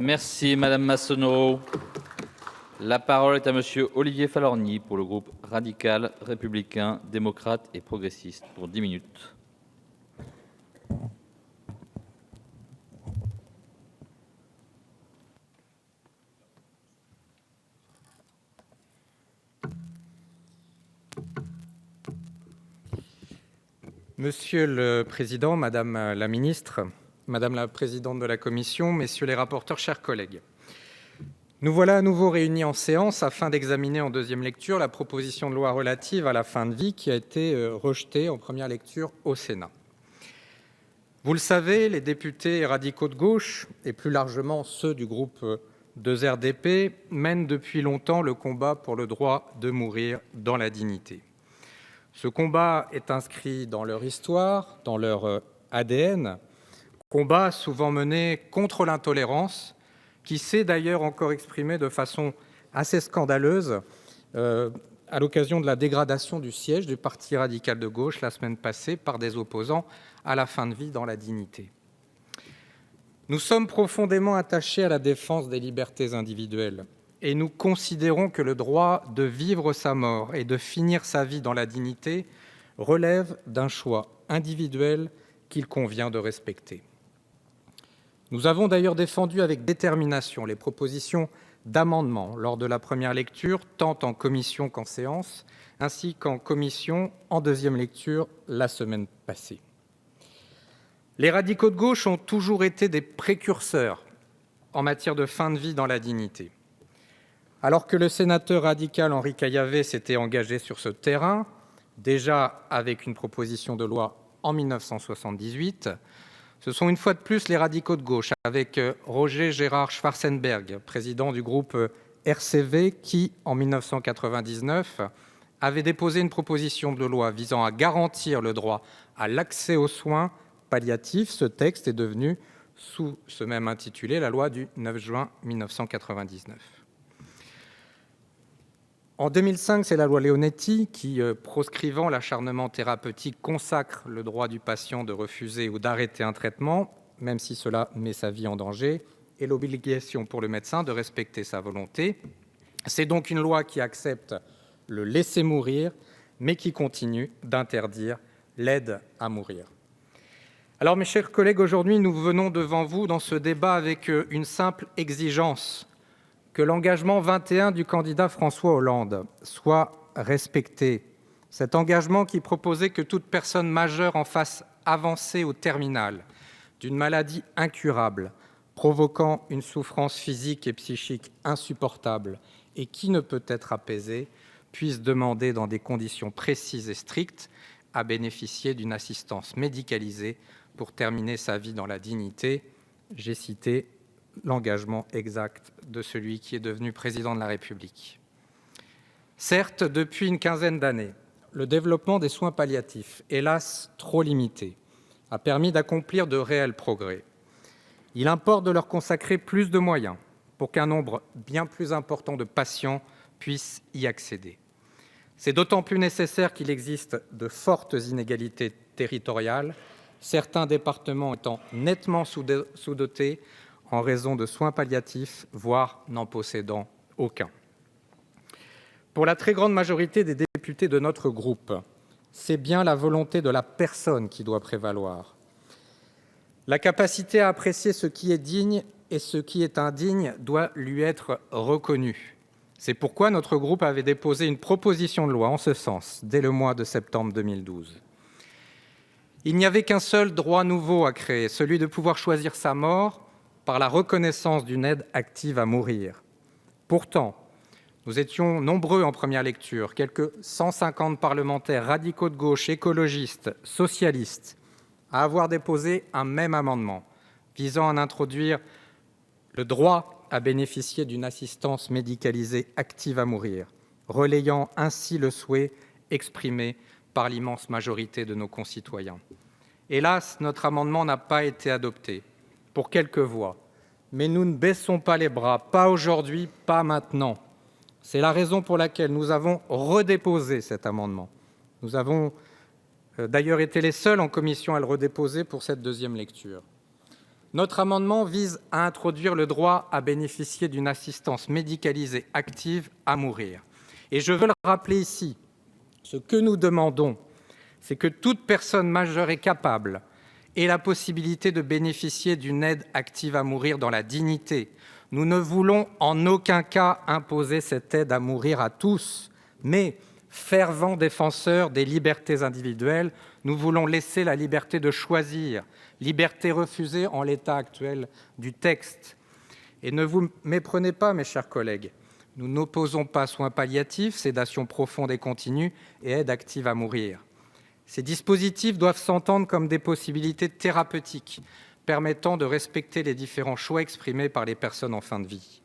Merci Madame Massonneau. La parole est à Monsieur Olivier Falorni pour le groupe radical, républicain, démocrate et progressiste pour 10 minutes. Monsieur le Président, Madame la Ministre, Madame la Présidente de la Commission, Messieurs les rapporteurs, chers collègues. Nous voilà à nouveau réunis en séance afin d'examiner en deuxième lecture la proposition de loi relative à la fin de vie qui a été rejetée en première lecture au Sénat. Vous le savez, les députés radicaux de gauche, et plus largement ceux du groupe 2RDP, mènent depuis longtemps le combat pour le droit de mourir dans la dignité. Ce combat est inscrit dans leur histoire, dans leur ADN, combat souvent mené contre l'intolérance, qui s'est d'ailleurs encore exprimé de façon assez scandaleuse à l'occasion de la dégradation du siège du Parti radical de gauche la semaine passée par des opposants à la fin de vie dans la dignité. Nous sommes profondément attachés à la défense des libertés individuelles et nous considérons que le droit de vivre sa mort et de finir sa vie dans la dignité relève d'un choix individuel qu'il convient de respecter. Nous avons d'ailleurs défendu avec détermination les propositions d'amendements lors de la première lecture, tant en commission qu'en séance, ainsi qu'en commission en deuxième lecture la semaine passée. Les radicaux de gauche ont toujours été des précurseurs en matière de fin de vie dans la dignité. Alors que le sénateur radical Henri Caillavet s'était engagé sur ce terrain, déjà avec une proposition de loi en 1978, ce sont une fois de plus les radicaux de gauche, avec Roger Gérard Schwarzenberg, président du groupe RCV, qui, en 1999, avait déposé une proposition de loi visant à garantir le droit à l'accès aux soins palliatifs. Ce texte est devenu, sous ce même intitulé, la loi du 9 juin 1999. En 2005, c'est la loi Leonetti qui, proscrivant l'acharnement thérapeutique, consacre le droit du patient de refuser ou d'arrêter un traitement, même si cela met sa vie en danger, et l'obligation pour le médecin de respecter sa volonté. C'est donc une loi qui accepte le laisser mourir, mais qui continue d'interdire l'aide à mourir. Alors, mes chers collègues, aujourd'hui, nous venons devant vous dans ce débat avec une simple exigence: que l'engagement 21 du candidat François Hollande soit respecté. Cet engagement qui proposait que toute personne majeure en phase avancée ou terminale d'une maladie incurable, provoquant une souffrance physique et psychique insupportable et qui ne peut être apaisée, puisse demander dans des conditions précises et strictes à bénéficier d'une assistance médicalisée pour terminer sa vie dans la dignité. J'ai cité l'engagement exact de celui qui est devenu président de la République. Certes, depuis une quinzaine d'années, le développement des soins palliatifs, hélas trop limité, a permis d'accomplir de réels progrès. Il importe de leur consacrer plus de moyens pour qu'un nombre bien plus important de patients puissent y accéder. C'est d'autant plus nécessaire qu'il existe de fortes inégalités territoriales, certains départements étant nettement sous-dotés en raison de soins palliatifs, voire n'en possédant aucun. Pour la très grande majorité des députés de notre groupe, c'est bien la volonté de la personne qui doit prévaloir. La capacité à apprécier ce qui est digne et ce qui est indigne doit lui être reconnue. C'est pourquoi notre groupe avait déposé une proposition de loi en ce sens dès le mois de septembre 2012. Il n'y avait qu'un seul droit nouveau à créer, celui de pouvoir choisir sa mort par la reconnaissance d'une aide active à mourir. Pourtant, nous étions nombreux en première lecture, quelques 150 parlementaires radicaux de gauche, écologistes, socialistes, à avoir déposé un même amendement visant à introduire le droit à bénéficier d'une assistance médicalisée active à mourir, relayant ainsi le souhait exprimé par l'immense majorité de nos concitoyens. Hélas, notre amendement n'a pas été adopté, pour quelques voix. Mais nous ne baissons pas les bras, pas aujourd'hui, pas maintenant. C'est la raison pour laquelle nous avons redéposé cet amendement. Nous avons d'ailleurs été les seuls en commission à le redéposer pour cette deuxième lecture. Notre amendement vise à introduire le droit à bénéficier d'une assistance médicalisée active à mourir. Et je veux le rappeler ici, ce que nous demandons, c'est que toute personne majeure et capable ait la possibilité de bénéficier d'une aide active à mourir dans la dignité. Nous ne voulons en aucun cas imposer cette aide à mourir à tous, mais fervents défenseurs des libertés individuelles, nous voulons laisser la liberté de choisir, liberté refusée en l'état actuel du texte. Et ne vous méprenez pas, mes chers collègues, nous n'opposons pas soins palliatifs, sédation profonde et continue et aide active à mourir. Ces dispositifs doivent s'entendre comme des possibilités thérapeutiques permettant de respecter les différents choix exprimés par les personnes en fin de vie.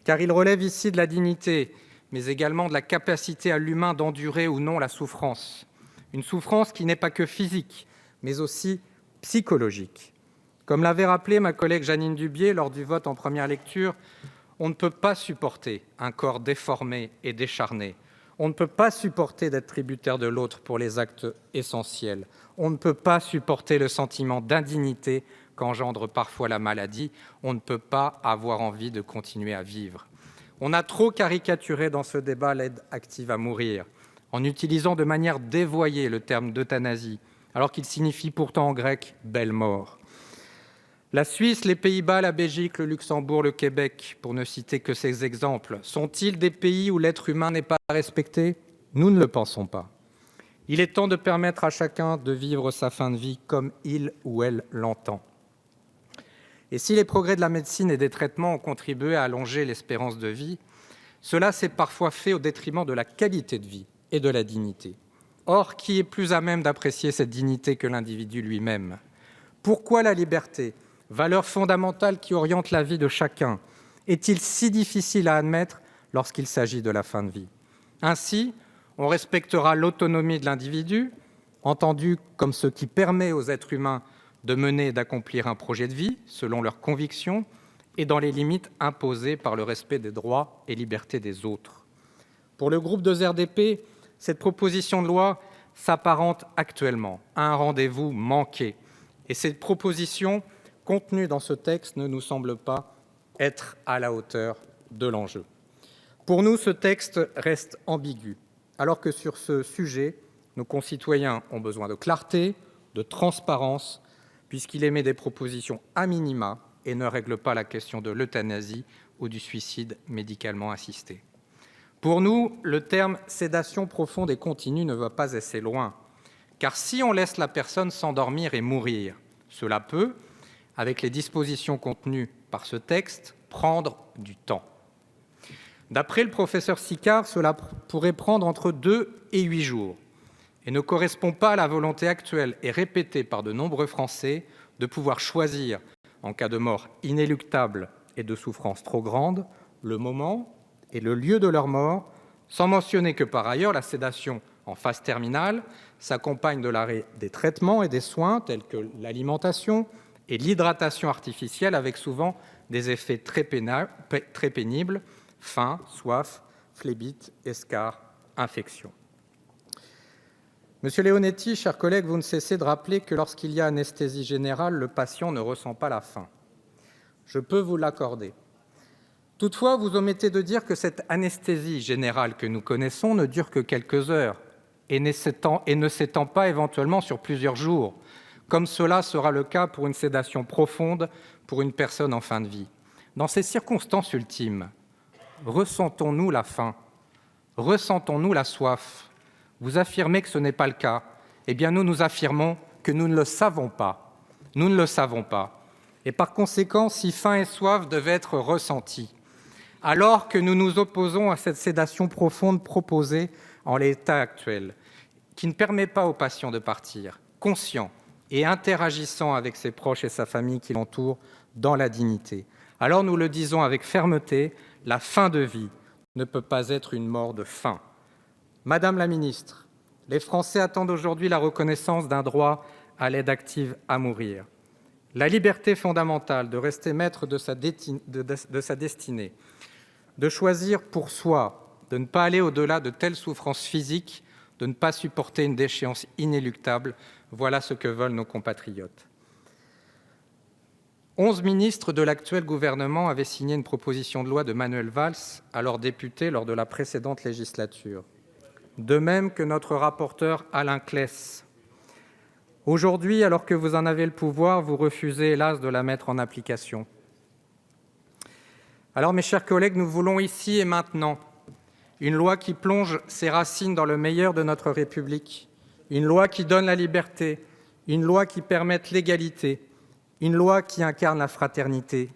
Car ils relèvent ici de la dignité, mais également de la capacité à l'humain d'endurer ou non la souffrance. Une souffrance qui n'est pas que physique, mais aussi psychologique. Comme l'avait rappelé ma collègue Jeanine Dubié lors du vote en première lecture, on ne peut pas supporter un corps déformé et décharné. On ne peut pas supporter d'être tributaire de l'autre pour les actes essentiels. On ne peut pas supporter le sentiment d'indignité qu'engendre parfois la maladie. On ne peut pas avoir envie de continuer à vivre. On a trop caricaturé dans ce débat l'aide active à mourir, en utilisant de manière dévoyée le terme d'euthanasie, alors qu'il signifie pourtant en grec « belle mort ». La Suisse, les Pays-Bas, la Belgique, le Luxembourg, le Québec, pour ne citer que ces exemples, sont-ils des pays où l'être humain n'est pas respecté? Nous ne le pensons pas. Il est temps de permettre à chacun de vivre sa fin de vie comme il ou elle l'entend. Et si les progrès de la médecine et des traitements ont contribué à allonger l'espérance de vie, cela s'est parfois fait au détriment de la qualité de vie et de la dignité. Or, qui est plus à même d'apprécier cette dignité que l'individu lui-même? Pourquoi la liberté, valeur fondamentale qui oriente la vie de chacun, est-il si difficile à admettre lorsqu'il s'agit de la fin de vie? Ainsi, on respectera l'autonomie de l'individu, entendue comme ce qui permet aux êtres humains de mener et d'accomplir un projet de vie selon leurs convictions et dans les limites imposées par le respect des droits et libertés des autres. Pour le groupe 2RDP, cette proposition de loi s'apparente actuellement à un rendez-vous manqué. Et cette proposition contenue dans ce texte ne nous semble pas être à la hauteur de l'enjeu. Pour nous, ce texte reste ambigu, alors que sur ce sujet, nos concitoyens ont besoin de clarté, de transparence, puisqu'il émet des propositions à minima et ne règle pas la question de l'euthanasie ou du suicide médicalement assisté. Pour nous, le terme « sédation profonde et continue » ne va pas assez loin, car si on laisse la personne s'endormir et mourir, cela peut, avec les dispositions contenues par ce texte, prendre du temps. D'après le professeur Sicard, cela pourrait prendre entre 2 et 8 jours et ne correspond pas à la volonté actuelle et répétée par de nombreux Français de pouvoir choisir, en cas de mort inéluctable et de souffrance trop grande, le moment et le lieu de leur mort, sans mentionner que par ailleurs la sédation en phase terminale s'accompagne de l'arrêt des traitements et des soins tels que l'alimentation et l'hydratation artificielle, avec souvent des effets très pénibles, faim, soif, phlébite, escarres, infection. Monsieur Leonetti, chers collègues, vous ne cessez de rappeler que lorsqu'il y a anesthésie générale, le patient ne ressent pas la faim. Je peux vous l'accorder. Toutefois, vous omettez de dire que cette anesthésie générale que nous connaissons ne dure que quelques heures et ne s'étend pas éventuellement sur plusieurs jours, comme cela sera le cas pour une sédation profonde pour une personne en fin de vie. Dans ces circonstances ultimes, ressentons-nous la faim? Ressentons-nous la soif? Vous affirmez que ce n'est pas le cas. Eh bien, nous affirmons que nous ne le savons pas. Nous ne le savons pas. Et par conséquent, si faim et soif devaient être ressentis, alors que nous nous opposons à cette sédation profonde proposée en l'état actuel, qui ne permet pas au patient de partir, conscient et interagissant avec ses proches et sa famille qui l'entourent dans la dignité, alors nous le disons avec fermeté, la fin de vie ne peut pas être une mort de faim. Madame la ministre, les Français attendent aujourd'hui la reconnaissance d'un droit à l'aide active à mourir. La liberté fondamentale de rester maître de sa destinée, de choisir pour soi, de ne pas aller au-delà de telles souffrances physiques, de ne pas supporter une déchéance inéluctable, voilà ce que veulent nos compatriotes. 11 ministres de l'actuel gouvernement avaient signé une proposition de loi de Manuel Valls, alors député lors de la précédente législature. De même que notre rapporteur Alain Claes. Aujourd'hui, alors que vous en avez le pouvoir, vous refusez, hélas, de la mettre en application. Alors, mes chers collègues, nous voulons ici et maintenant une loi qui plonge ses racines dans le meilleur de notre République, une loi qui donne la liberté, une loi qui permette l'égalité, une loi qui incarne la fraternité.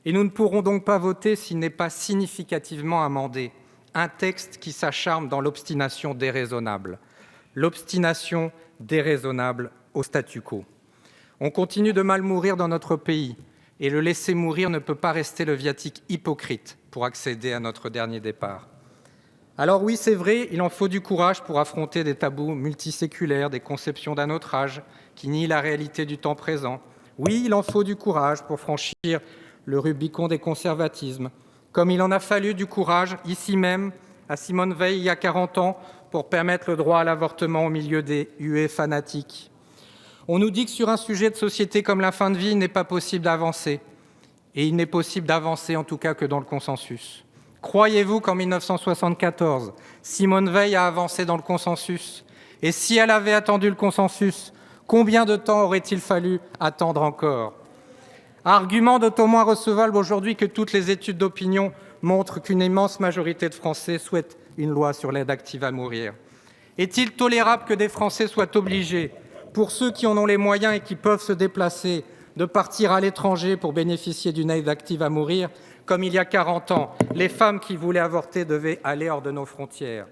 Et nous ne pourrons donc pas voter s'il n'est pas significativement amendé, un texte qui s'acharne dans l'obstination déraisonnable au statu quo. On continue de mal mourir dans notre pays, et le laisser mourir ne peut pas rester le viatique hypocrite pour accéder à notre dernier départ. Alors oui, c'est vrai, il en faut du courage pour affronter des tabous multiséculaires, des conceptions d'un autre âge qui nient la réalité du temps présent. Oui, il en faut du courage pour franchir le Rubicon des conservatismes, comme il en a fallu du courage, ici même, à Simone Veil, il y a 40 ans, pour permettre le droit à l'avortement au milieu des huées fanatiques. On nous dit que sur un sujet de société comme la fin de vie, il n'est pas possible d'avancer. Et il n'est possible d'avancer en tout cas que dans le consensus. Croyez-vous qu'en 1974, Simone Veil a avancé dans le consensus? Et si elle avait attendu le consensus, combien de temps aurait-il fallu attendre encore? Argument d'autant moins recevable aujourd'hui que toutes les études d'opinion montrent qu'une immense majorité de Français souhaitent une loi sur l'aide active à mourir. Est-il tolérable que des Français soient obligés, pour ceux qui en ont les moyens et qui peuvent se déplacer, de partir à l'étranger pour bénéficier d'une aide active à mourir, comme il y a 40 ans, les femmes qui voulaient avorter devaient aller hors de nos frontières?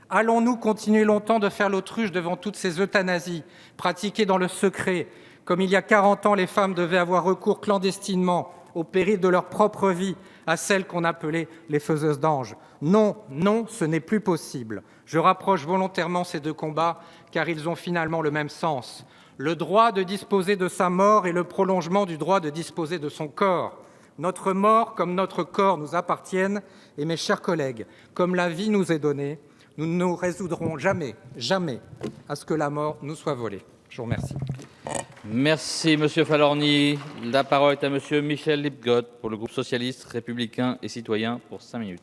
Allons-nous continuer longtemps de faire l'autruche devant toutes ces euthanasies pratiquées dans le secret, comme il y a 40 ans, les femmes devaient avoir recours clandestinement, au péril de leur propre vie, à celles qu'on appelait les faiseuses d'anges? Non, non, ce n'est plus possible. Je rapproche volontairement ces deux combats, car ils ont finalement le même sens. Le droit de disposer de sa mort est le prolongement du droit de disposer de son corps. Notre mort comme notre corps nous appartiennent, et mes chers collègues, comme la vie nous est donnée, nous ne nous résoudrons jamais, jamais à ce que la mort nous soit volée. Je vous remercie. Merci, Monsieur Falorni. La parole est à Monsieur Michel Lipgott pour le groupe socialiste, républicain et citoyen pour 5 minutes.